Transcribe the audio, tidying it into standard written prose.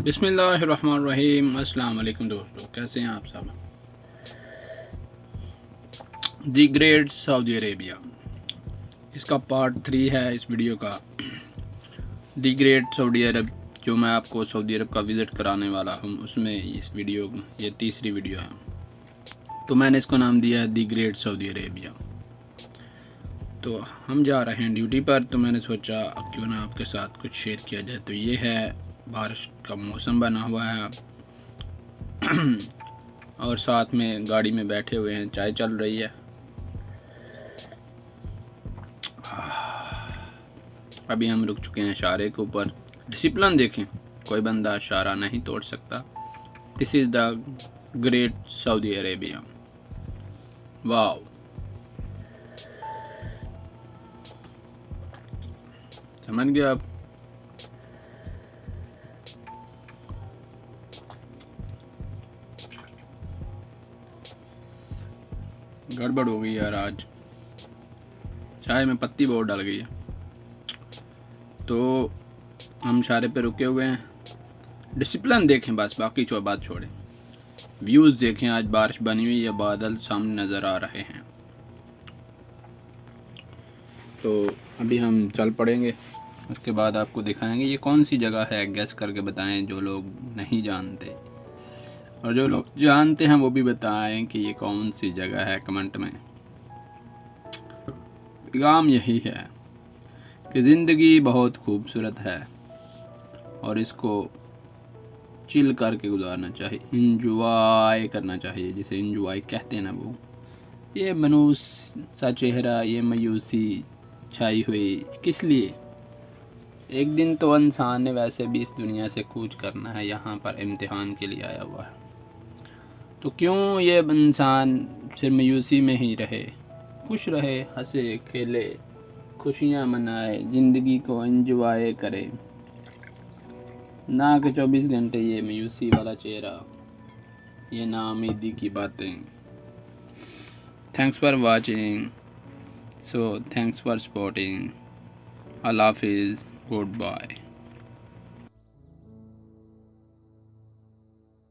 बिस्मिल्लाहिर्रहमानिर्रहीम। अस्सलाम वालेकुम दोस्तों, कैसे हैं आप सब। दी ग्रेट सऊदी अरेबिया, इसका पार्ट 3 है इस वीडियो का। दी ग्रेट सऊदी अरब, जो मैं आपको सऊदी अरब का विज़िट कराने वाला हूँ, उसमें इस वीडियो ये तीसरी वीडियो है। तो मैंने इसको नाम दिया है दी ग्रेट सऊदी अरेबिया। तो हम जा रहे हैं ड्यूटी पर, तो मैंने सोचा क्यों ना आपके साथ कुछ शेयर किया जाए। तो ये है, बारिश का मौसम बना हुआ है और साथ में गाड़ी में बैठे हुए हैं, चाय चल रही है। अभी हम रुक चुके हैं इशारे के ऊपर। डिसिप्लिन देखें, कोई बंदा इशारा नहीं तोड़ सकता। This is the great Saudi Arabia. Wow, समझ गए आप। गड़बड़ हो गई यार, आज चाय में पत्ती बहुत डल गई है। तो हम इशारे पे रुके हुए हैं। डिसिप्लिन देखें बस, बाकी बात छोड़ें। व्यूज़ देखें, आज बारिश बनी हुई है, बादल सामने नज़र आ रहे हैं। तो अभी हम चल पड़ेंगे, उसके बाद आपको दिखाएंगे ये कौन सी जगह है। गेस करके बताएं जो लोग नहीं जानते, और जो लोग जानते हैं वो भी बताएं कि ये कौन सी जगह है कमेंट में। पैगाम यही है कि ज़िंदगी बहुत खूबसूरत है और इसको चिल करके गुजारना चाहिए, इंजॉय करना चाहिए, जिसे इंजॉय कहते हैं ना वो। ये मनूस सा चेहरा, ये मायूसी छाई हुई किस लिए। एक दिन तो इंसान ने वैसे भी इस दुनिया से कूच करना है, यहाँ पर इम्तिहान के लिए आया हुआ है। तो क्यों ये इंसान सिर्फ मायूसी में ही रहे, खुश रहे, हंसे खेले, खुशियाँ मनाए, ज़िंदगी को एंजॉय करे, ना कि 24 घंटे ये मायूसी वाला चेहरा, ये नाउम्मीदी की बातें। Thanks for watching, so thanks for supporting. अल्लाह हाफिज़, गुड बाय।